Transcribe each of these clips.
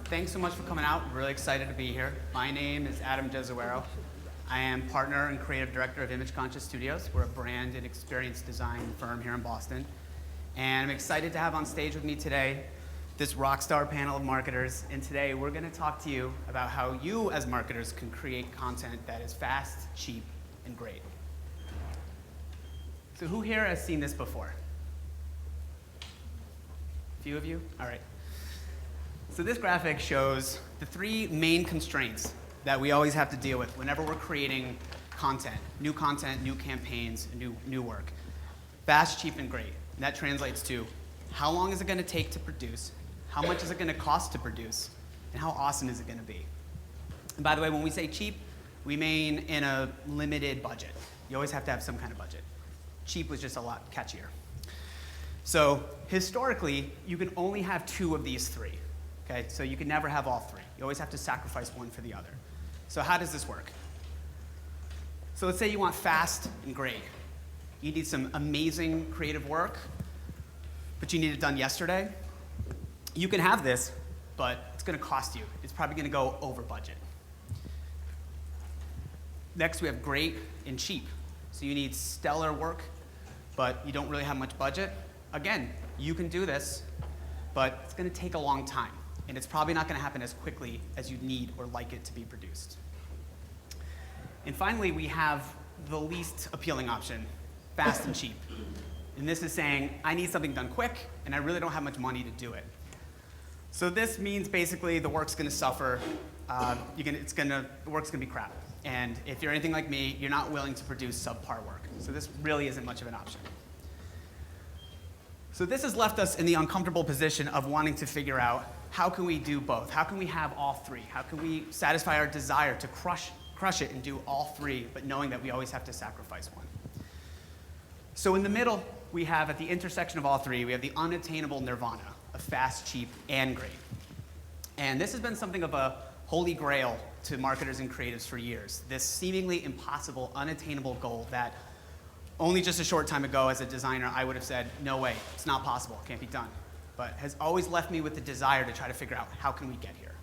Thanks so much for coming out. I'm really excited to be here. My name is Adam Jesuero. I am partner and creative director of Image Conscious Studios. We're a brand and experience design firm here in Boston. And I'm excited to have on stage with me today this rock star panel of marketers. And today we're going to talk to you about how you as marketers can create content that is fast, cheap, and great. So who here has seen this before? A few of you? All right. So this graphic shows the three main constraints that we always have to deal with whenever we're creating content, new campaigns, new work. Fast, cheap, and great. And that translates to how long is it going to take to produce, how much is it going to cost to produce, and how awesome is it going to be. And by the way, when we say cheap, we mean in a limited budget. You always have to have some kind of budget. Cheap was just a lot catchier. So historically, you can only have two of these three. Okay, so you can never have all three. You always have to sacrifice one for the other. So how does this work? So let's say you want fast and great. You need some amazing creative work, but you need it done yesterday. You can have this, but it's going to cost you. It's probably going to go over budget. Next, we have great and cheap. So you need stellar work, but you don't really have much budget. Again, you can do this, but it's going to take a long time. And it's probably not going to happen as quickly as you need or like it to be produced. And finally, we have the least appealing option, fast and cheap. And this is saying, I need something done quick, and I really don't have much money to do it. So this means basically the work's going to suffer. The work's going to be crap. And if you're anything like me, you're not willing to produce subpar work. So this really isn't much of an option. So this has left us in the uncomfortable position of wanting to figure out how can we do both? How can we have all three? How can we satisfy our desire to crush it and do all three, but knowing that we always have to sacrifice one? So in the middle, we have at the intersection of all three, we have the unattainable nirvana of fast, cheap, and great. And this has been something of a holy grail to marketers and creatives for years. This seemingly impossible, unattainable goal that only just a short time ago as a designer, I would have said, no way, it's not possible, it can't be done. But has always left me with the desire to try to figure out how can we get here.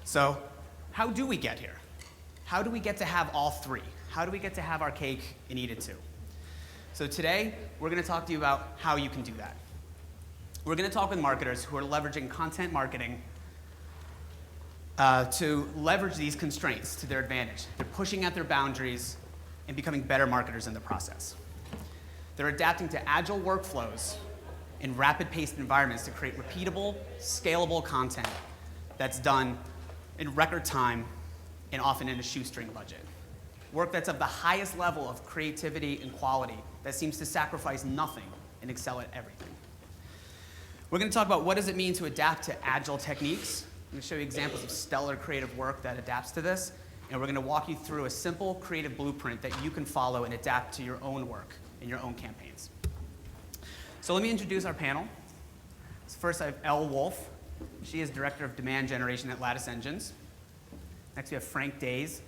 So how do we get here? How do we get to have all three? How do we get to have our cake and eat it too? So today, we're going to talk to you about how you can do that. We're going to talk with marketers who are leveraging content marketing to leverage these constraints to their advantage. They're pushing at their boundaries and becoming better marketers in the process. They're adapting to agile workflows in rapid-paced environments to create repeatable, scalable content that's done in record time and often in a shoestring budget. Work that's of the highest level of creativity and quality that seems to sacrifice nothing and excel at everything. We're going to talk about what does it mean to adapt to agile techniques. I'm going to show you examples of stellar creative work that adapts to this. And we're going to walk you through a simple creative blueprint that you can follow and adapt to your own work and your own campaigns. So let me introduce our panel. So first, I have Elle Wolf. She is Director of Demand Generation at Lattice Engines. Next, we have Frank Days,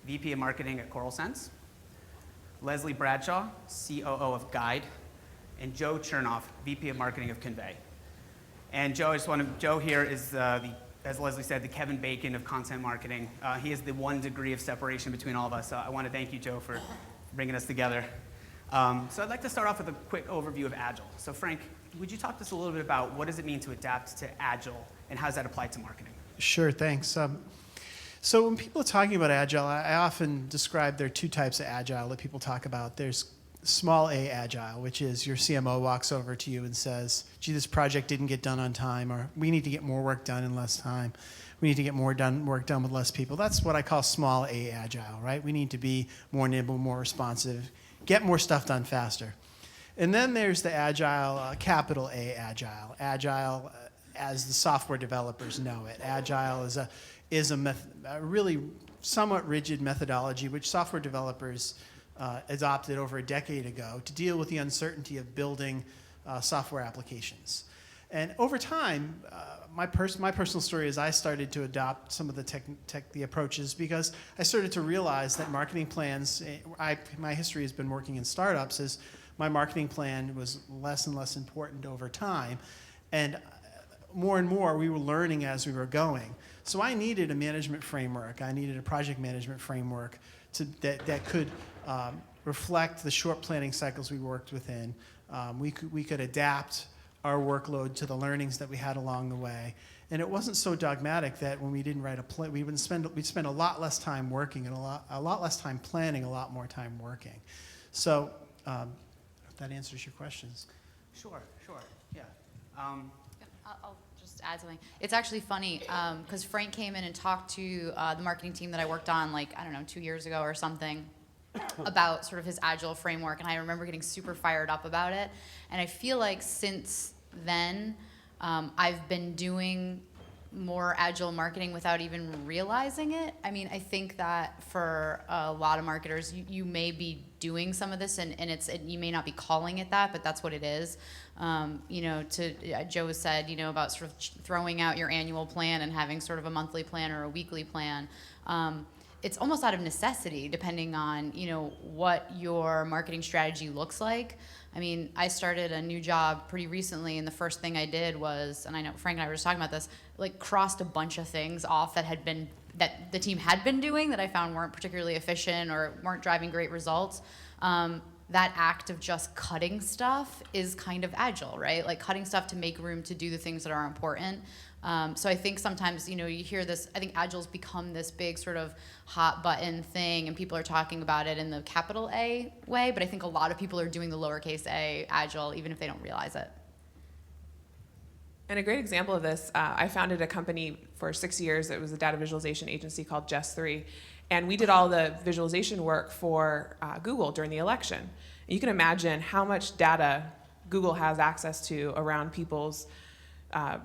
VP of Marketing at CoralSense. Leslie Bradshaw, COO of Guide. And Joe Chernoff, VP of Marketing of Convey. And Joe here is as Leslie said, the Kevin Bacon of content marketing. He is the one degree of separation between all of us. So I want to thank you, Joe, for bringing us together. So I'd like to start off with a quick overview of Agile. So Frank, would you talk to us a little bit about what does it mean to adapt to Agile, and how does that apply to marketing? Sure, thanks. So when people are talking about Agile, I often describe there are two types of Agile that people talk about. There's small a Agile, which is your CMO walks over to you and says, gee, this project didn't get done on time, or we need to get more work done in less time. We need to get work done with less people. That's what I call small a Agile, right? We need to be more nimble, more responsive, get more stuff done faster. And then there's the Agile, capital A Agile. Agile, as the software developers know it. Agile is a really somewhat rigid methodology which software developers adopted over a decade ago to deal with the uncertainty of building software applications. And over time, my personal story is I started to adopt some of the approaches because I started to realize that marketing plans, my history has been working in startups, is my marketing plan was less and less important over time. And more and more we were learning as we were going. So I needed a management framework. I needed a project management framework that could reflect the short planning cycles we worked within. We could adapt our workload to the learnings that we had along the way. And it wasn't so dogmatic that when we didn't write a plan, we'd spend a lot less time working and a lot less time planning, a lot more time working. So if that answers your questions. Sure, yeah. I'll just add something. It's actually funny because Frank came in and talked to the marketing team that I worked on, like, I don't know, 2 years ago or something, about sort of his agile framework, and I remember getting super fired up about it. And I feel like since then, I've been doing more agile marketing without even realizing it. I mean, I think that for a lot of marketers, you may be doing some of this, and you may not be calling it that, but that's what it is. Joe has said, about sort of throwing out your annual plan and having sort of a monthly plan or a weekly plan. It's almost out of necessity, depending on, what your marketing strategy looks like. I mean, I started a new job pretty recently, and the first thing I did was, and I know Frank and I were just talking about this, like crossed a bunch of things off that the team had been doing that I found weren't particularly efficient or weren't driving great results. That act of just cutting stuff is kind of agile, right? Like cutting stuff to make room to do the things that are important. So I think sometimes, you hear this, I think agile's become this big sort of hot button thing, and people are talking about it in the capital A way, but I think a lot of people are doing the lowercase a agile, even if they don't realize it. And a great example of this, I founded a company for 6 years. It was a data visualization agency called Just3. And we did all the visualization work for Google during the election. And you can imagine how much data Google has access to around people's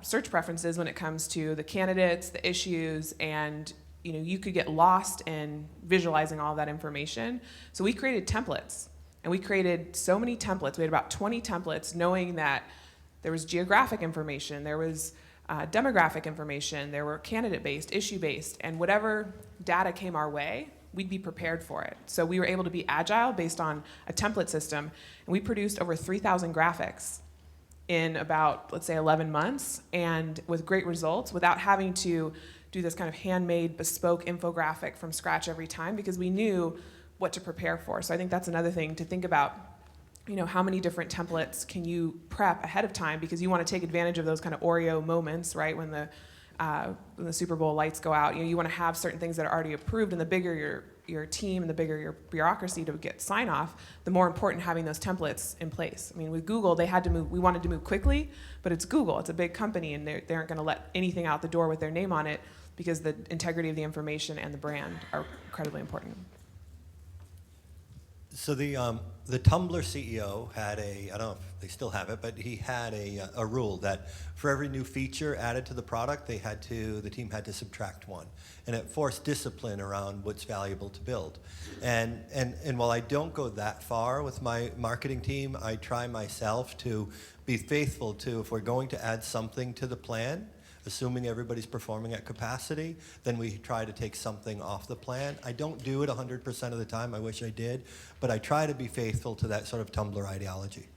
search preferences when it comes to the candidates, the issues, and you could get lost in visualizing all that information. So we created templates, and we created so many templates. We had about 20 templates, knowing that there was geographic information, there was demographic information, there were candidate-based, issue-based, and whatever data came our way, we'd be prepared for it. So we were able to be agile based on a template system, and we produced over 3,000 graphics in about, let's say, 11 months, and with great results, without having to do this kind of handmade, bespoke infographic from scratch every time, because we knew what to prepare for. So I think that's another thing to think about. How many different templates can you prep ahead of time, because you want to take advantage of those kind of Oreo moments, right? When the Super Bowl lights go out, you want to have certain things that are already approved, and the bigger your team and the bigger your bureaucracy to get sign off, the more important having those templates in place. I mean, with Google, we wanted to move quickly, but it's Google, it's a big company, and they aren't going to let anything out the door with their name on it, because the integrity of the information and the brand are incredibly important. So the Tumblr CEO had I don't know if they still have it, but he had a rule that for every new feature added to the product, the team had to subtract one, and it forced discipline around what's valuable to build. And while I don't go that far with my marketing team, I try myself to be faithful to, if we're going to add something to the plan, assuming everybody's performing at capacity, then we try to take something off the plan. I don't do it 100% of the time. I wish I did. But I try to be faithful to that sort of Tumblr ideology.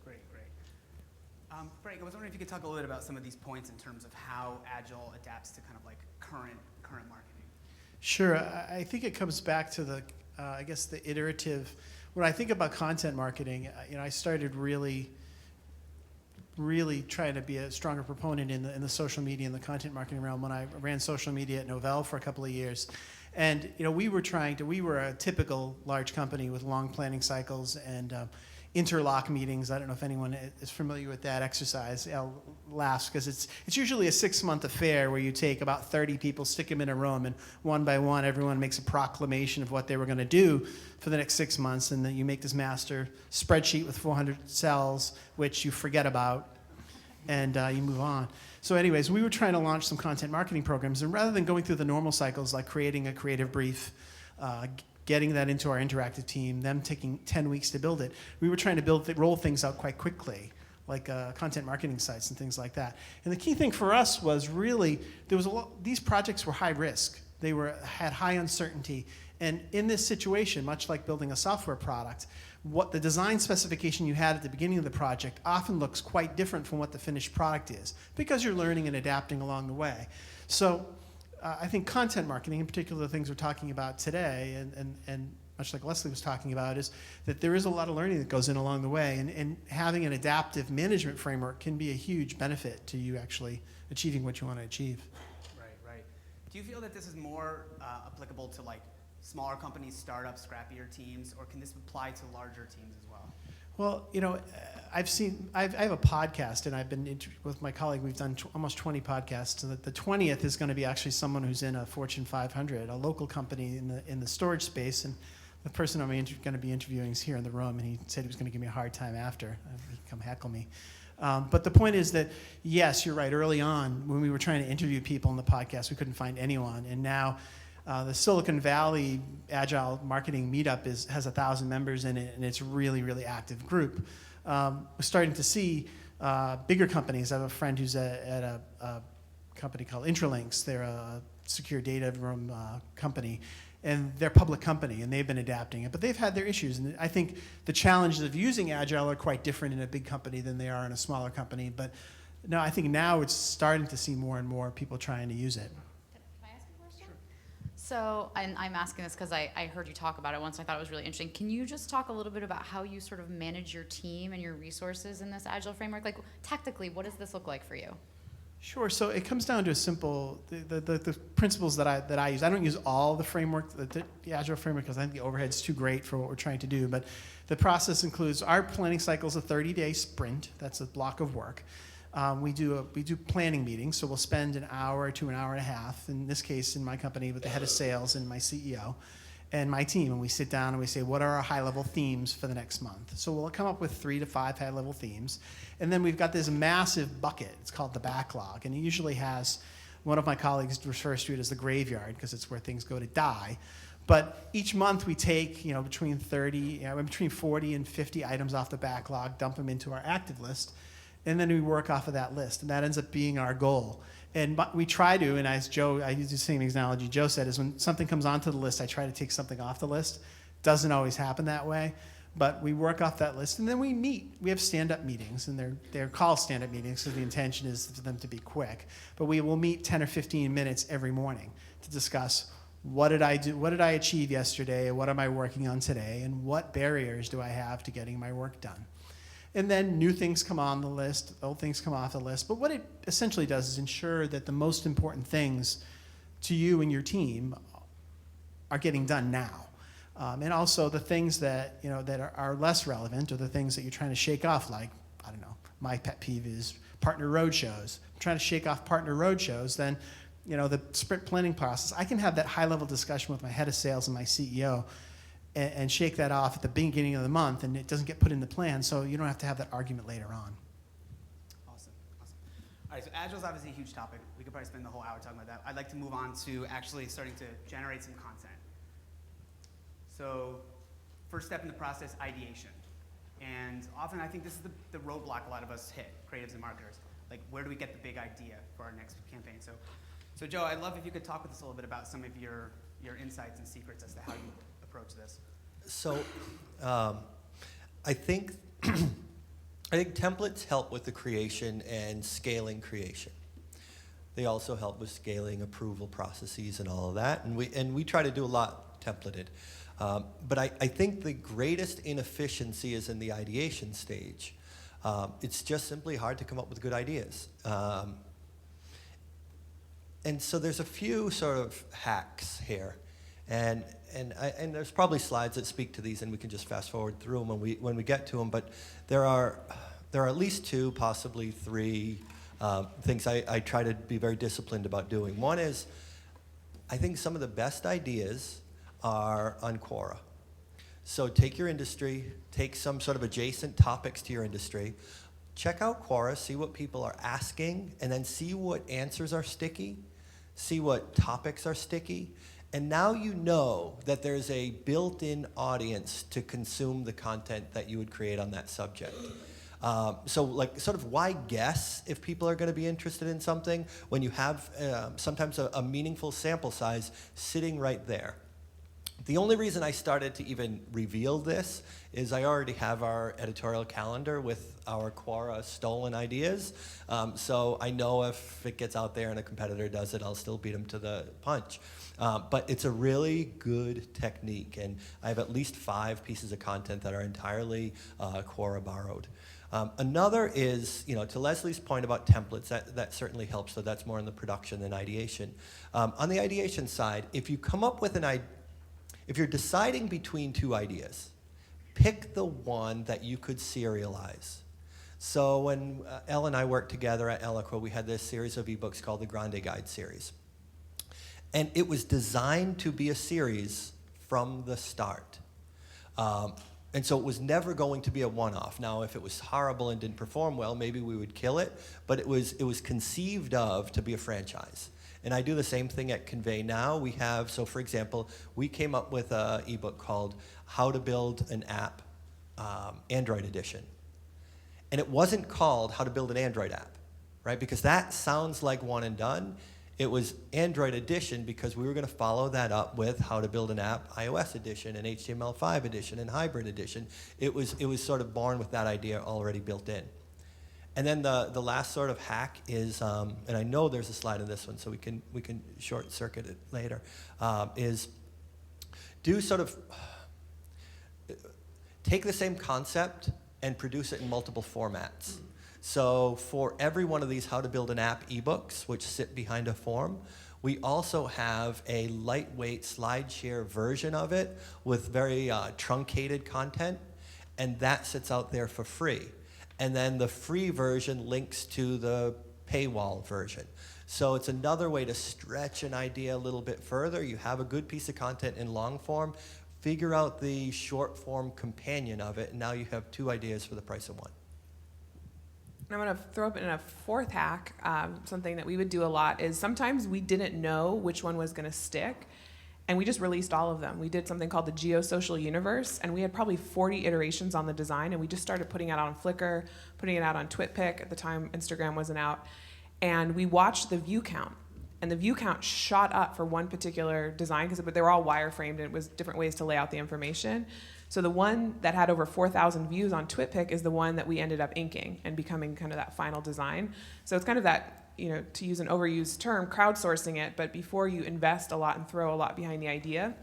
Great. Frank, I was wondering if you could talk a little bit about some of these points in terms of how Agile adapts to kind of like current marketing. Sure. I think it comes back to the iterative. When I think about content marketing, I started really trying to be a stronger proponent in the social media and the content marketing realm when I ran social media at Novell for a couple of years. And we were a typical large company with long planning cycles and interlock meetings. I don't know if anyone is familiar with that exercise. I'll laugh because it's usually a 6-month affair where you take about 30 people, stick them in a room, and one by one everyone makes a proclamation of what they were going to do for the next 6 months, and then you make this master spreadsheet with 400 cells, which you forget about, and you move on. So anyways, we were trying to launch some content marketing programs, and rather than going through the normal cycles like creating a creative brief, getting that into our interactive team, them taking 10 weeks to build it, we were trying to roll things out quite quickly, like content marketing sites and things like that. And the key thing for us was really, these projects were high risk. They had high uncertainty. And in this situation, much like building a software product, what the design specification you had at the beginning of the project often looks quite different from what the finished product is, because you're learning and adapting along the way. So I think content marketing, in particular the things we're talking about today, and much like Leslie was talking about, is that there is a lot of learning that goes in along the way, and having an adaptive management framework can be a huge benefit to you actually achieving what you want to achieve. Right. Do you feel that this is more applicable to like smaller companies, startups, scrappier teams, or can this apply to larger teams as well? Well, you know, I have a podcast, and I've been with my colleague. We've done almost 20 podcasts. So the 20th is going to be actually someone who's in a Fortune 500, a local company in the storage space, and the person I'm going to be interviewing is here in the room, and he said he was going to give me a hard time after. He'd come heckle me. But the point is that, yes, you're right. Early on, when we were trying to interview people in the podcast, we couldn't find anyone, and now the Silicon Valley Agile Marketing Meetup has 1,000 members in it, and it's a really, really active group. We're starting to see bigger companies. I have a friend who's at a company called Intralinks. They're a secure data room company, and they're a public company, and they've been adapting it. But they've had their issues, and I think the challenges of using Agile are quite different in a big company than they are in a smaller company. But no, I think now it's starting to see more and more people trying to use it. So, and I'm asking this because I heard you talk about it once, and I thought it was really interesting. Can you just talk a little bit about how you sort of manage your team and your resources in this Agile framework? Like, tactically, what does this look like for you? Sure. So it comes down to a simple, the principles that I use. I don't use all the framework, the Agile framework, because I think the overhead's too great for what we're trying to do. But the process includes, our planning cycle is a 30-day sprint. That's a block of work. We do planning meetings, so we'll spend an hour to an hour and a half, in this case in my company with the head of sales and my CEO and my team, and we sit down and we say, what are our high-level themes for the next month? So we'll come up with 3 to 5 high-level themes, and then we've got this massive bucket. It's called the backlog, and it usually has, one of my colleagues refers to it as the graveyard because it's where things go to die. But each month we take, between 40 and 50 items off the backlog, dump them into our active list, and then we work off of that list, and that ends up being our goal. And we try to, and as Joe, I use the same analogy Joe said, is when something comes onto the list, I try to take something off the list. Doesn't always happen that way, but we work off that list, and then we meet. We have stand-up meetings, and they're called stand-up meetings because the intention is for them to be quick. But we will meet 10 or 15 minutes every morning to discuss, what did I do? What did I achieve yesterday? What am I working on today? And what barriers do I have to getting my work done? And then new things come on the list, old things come off the list. But what it essentially does is ensure that the most important things to you and your team are getting done now. And also the things that, that are less relevant, or the things that you're trying to shake off, like, I don't know, my pet peeve is partner roadshows. I'm trying to shake off partner roadshows, then, the sprint planning process, I can have that high-level discussion with my head of sales and my CEO and shake that off at the beginning of the month, and it doesn't get put in the plan, so you don't have to have that argument later on. Awesome. All right, so Agile is obviously a huge topic. We could probably spend the whole hour talking about that. I'd like to move on to actually starting to generate some content. So first step in the process, ideation. And often I think this is the roadblock a lot of us hit, creatives and marketers. Like, where do we get the big idea for our next campaign? So Joe, I'd love if you could talk with us a little bit about some of your insights and secrets as to how you approach this. So I think templates help with the creation and scaling creation. They also help with scaling approval processes and all of that, and we try to do a lot templated. But I think the greatest inefficiency is in the ideation stage. It's just simply hard to come up with good ideas. And so there's a few sort of hacks here. And there's probably slides that speak to these, and we can just fast forward through them when we get to them. But there are at least 2, possibly 3 things I try to be very disciplined about doing. One is, I think some of the best ideas are on Quora. So take your industry, take some sort of adjacent topics to your industry, check out Quora, see what people are asking, and then see what answers are sticky, see what topics are sticky. And now you know that there's a built-in audience to consume the content that you would create on that subject. So like, sort of, why guess if people are going to be interested in something when you have sometimes a meaningful sample size sitting right there? The only reason I started to even reveal this is I already have our editorial calendar with our Quora stolen ideas. So I know if it gets out there and a competitor does it, I'll still beat them to the punch. But it's a really good technique, and I have at least 5 pieces of content that are entirely Quora borrowed. Another is, to Leslie's point about templates, that certainly helps, so that's more in the production than ideation. On the ideation side, if you come up with if you're deciding between 2 ideas, pick the one that you could serialize. So when Elle and I worked together at Eloqua, we had this series of ebooks called the Grande Guide series. And it was designed to be a series from the start. And so it was never going to be a one-off. Now, if it was horrible and didn't perform well, maybe we would kill it, but it was conceived of to be a franchise. And I do the same thing at Convey now. We have, so for example, we came up with an ebook called How to Build an App, Android Edition. And it wasn't called How to Build an Android App, right? Because that sounds like one and done. It was Android Edition because we were going to follow that up with How to Build an App, iOS Edition, and HTML5 Edition, and Hybrid Edition. It was sort of born with that idea already built in. And then the last sort of hack is, and I know there's a slide in this one, so we can short circuit it later, is do sort of take the same concept and produce it in multiple formats. So for every one of these How to Build an App ebooks, which sit behind a form, we also have a lightweight SlideShare version of it with very truncated content, and that sits out there for free. And then the free version links to the paywall version. So it's another way to stretch an idea a little bit further. You have a good piece of content in long form, figure out the short form companion of it, and now you have 2 ideas for the price of 1. And I'm going to throw up in a 4th hack, something that we would do a lot is sometimes we didn't know which one was going to stick, and we just released all of them. We did something called the Geosocial Universe, and we had probably 40 iterations on the design, and we just started putting it out on Flickr, putting it out on TwitPic. At the time, Instagram wasn't out. And we watched the view count, and the view count shot up for one particular design because they were all wireframed, and it was different ways to lay out the information. So the one that had over 4,000 views on TwitPic is the one that we ended up inking and becoming kind of that final design. So it's kind of that, to use an overused term, crowdsourcing it, but before you invest a lot and throw a lot behind the idea,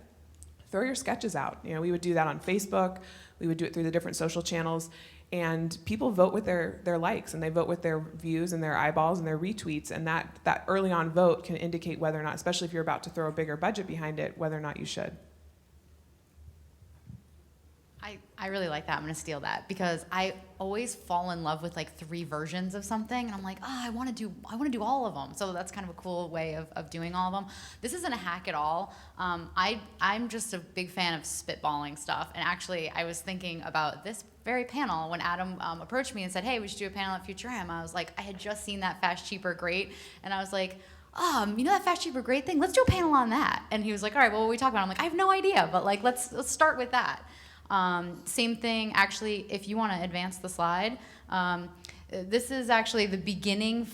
throw your sketches out. We would do that on Facebook, we would do it through the different social channels, and people vote with their likes, and they vote with their views and their eyeballs and their retweets, and that early on vote can indicate whether or not, especially if you're about to throw a bigger budget behind it, whether or not you should. I really like that. I'm going to steal that because I always fall in love with like 3 versions of something, and I'm like, I want to do all of them. So that's kind of a cool way of doing all of them. This isn't a hack at all. I'm just a big fan of spitballing stuff, and actually I was thinking about this very panel when Adam approached me and said, hey, we should do a panel at FutureM. I was like, I had just seen that Fast, Cheaper, Great, and I was like, that Fast, Cheaper, Great thing? Let's do a panel on that. And he was like, all right, well, what are we talking about? I'm like, I have no idea, but like, let's start with that. Same thing, actually, if you want to advance the slide, this is actually the beginning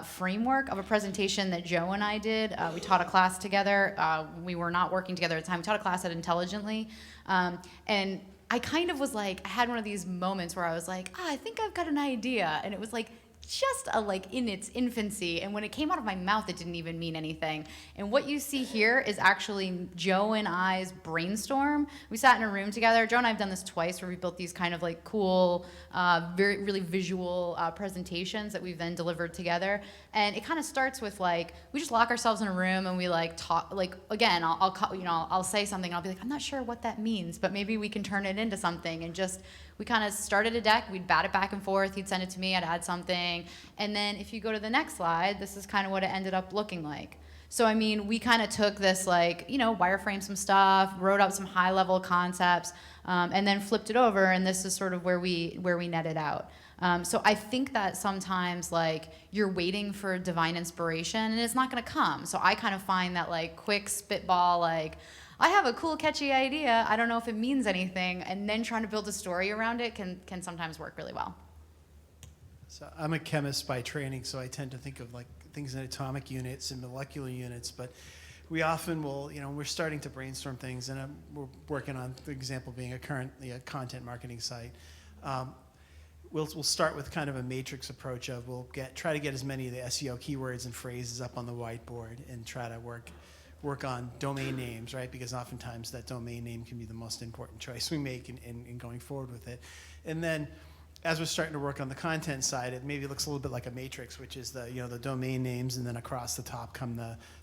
framework of a presentation that Joe and I did. We taught a class together. We were not working together at the time. We taught a class at Intelligently. And I kind of was like, I had one of these moments where I was like, I think I've got an idea. And it was like, just in its infancy, and when it came out of my mouth, it didn't even mean anything. And what you see here is actually Joe and I's brainstorm. We sat in a room together. Joe and I have done this twice, where we built these kind of like cool, really visual presentations that we've then delivered together. And it kind of starts with like, we just lock ourselves in a room and we like talk. Like again, I'll say something and I'll be like, I'm not sure what that means, but maybe we can turn it into something. And just we kind of started a deck. We'd bat it back and forth. He'd send it to me. I'd add something. And then if you go to the next slide, this is kind of what it ended up looking like. So, I mean, we kind of took this, like, wireframe some stuff, wrote up some high-level concepts, and then flipped it over, and this is sort of where we netted out. So I think that sometimes, like, you're waiting for divine inspiration, and it's not going to come. So I kind of find that, like, quick spitball, like, I have a cool, catchy idea. I don't know if it means anything, and then trying to build a story around it can sometimes work really well. So I'm a chemist by training, so I tend to think of like things in atomic units and molecular units. But we often will, we're starting to brainstorm things, and we're working on the example being a currently a content marketing site. We'll start with kind of a matrix approach of try to get as many of the SEO keywords and phrases up on the whiteboard and try to work on domain names, right? Because oftentimes that domain name can be the most important choice we make in going forward with it. And then as we're starting to work on the content side, it maybe looks a little bit like a matrix, which is the domain names, and then across the top come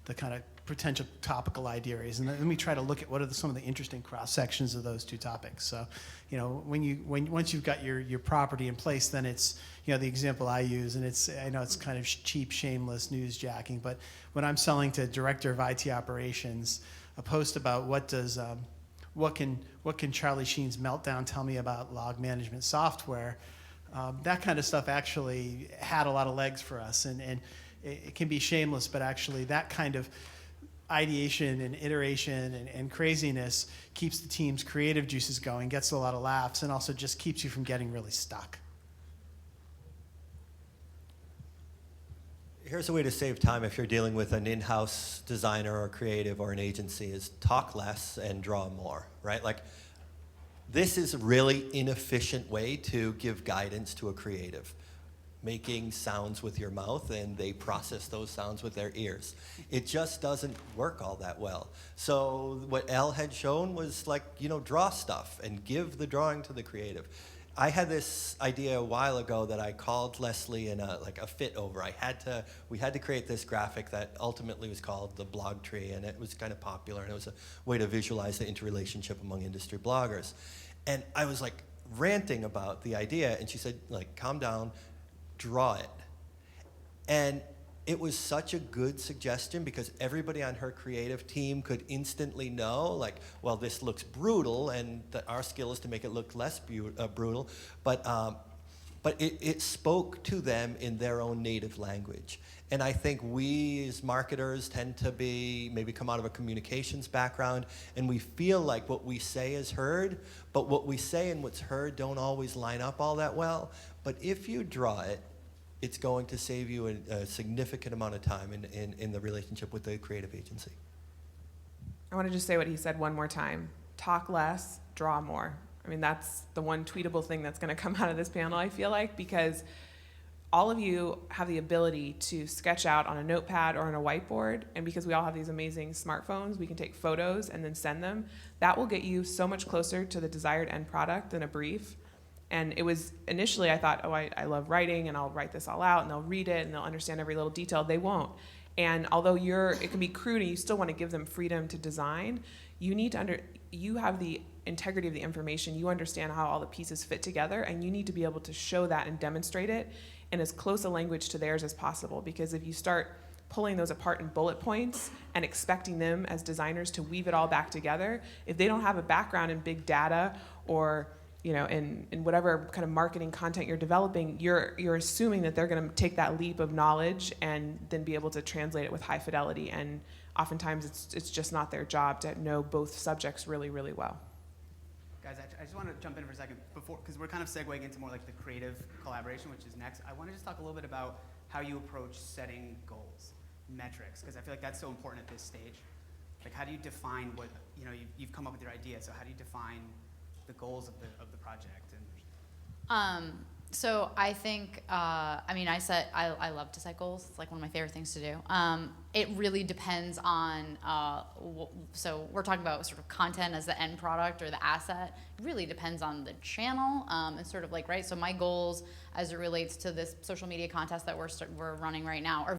the kind of potential topical idea areas. And then we try to look at what are some of the interesting cross sections of those two topics. So, once you've got your property in place, then it's, the example I use, and I know it's kind of cheap, shameless newsjacking, but when I'm selling to director of IT operations a post about what can Charlie Sheen's Meltdown tell me about log management software, that kind of stuff actually had a lot of legs for us, and it can be shameless, but actually that kind of ideation and iteration and craziness keeps the team's creative juices going, gets a lot of laughs, and also just keeps you from getting really stuck. Here's a way to save time if you're dealing with an in-house designer or creative or an agency: is talk less and draw more, right? Like, this is a really inefficient way to give guidance to a creative. Making sounds with your mouth, and they process those sounds with their ears. It just doesn't work all that well. So what Elle had shown was, like, draw stuff and give the drawing to the creative. I had this idea a while ago that I called Leslie in a fit over. We had to create this graphic that ultimately was called the blog tree, and it was kind of popular, and it was a way to visualize the interrelationship among industry bloggers. And I was like ranting about the idea, and she said, calm down, draw it. And it was such a good suggestion because everybody on her creative team could instantly know, well, this looks brutal, and our skill is to make it look less brutal. But it spoke to them in their own native language. And I think we as marketers tend to maybe come out of a communications background, and we feel like what we say is heard, but what we say and what's heard don't always line up all that well. But if you draw it, it's going to save you a significant amount of time in the relationship with the creative agency. I want to just say what he said one more time. Talk less, draw more. I mean, that's the one tweetable thing that's going to come out of this panel, I feel like, because all of you have the ability to sketch out on a notepad or on a whiteboard, and because we all have these amazing smartphones, we can take photos and then send them. That will get you so much closer to the desired end product than a brief. And it was initially, I thought, I love writing, and I'll write this all out, and they'll read it, and they'll understand every little detail. They won't. And although it can be crude, and you still want to give them freedom to design, you have the integrity of the information. You understand how all the pieces fit together, and you need to be able to show that and demonstrate it in as close a language to theirs as possible. Because if you start pulling those apart in bullet points and expecting them as designers to weave it all back together, if they don't have a background in big data or in whatever kind of marketing content you're developing, you're assuming that they're going to take that leap of knowledge and then be able to translate it with high fidelity. And oftentimes it's just not their job to know both subjects really, really well. Guys, I just want to jump in for a second because we're kind of segueing into more like the creative collaboration, which is next. I want to just talk a little bit about how you approach setting goals, metrics, because I feel like that's so important at this stage. Like, how do you define what, you've come up with your idea, so how do you define the goals of the project? So I think, I love to set goals. It's like one of my favorite things to do. It really depends on, so we're talking about sort of content as the end product or the asset. It really depends on the channel and sort of right? So my goals as it relates to this social media contest that we're running right now are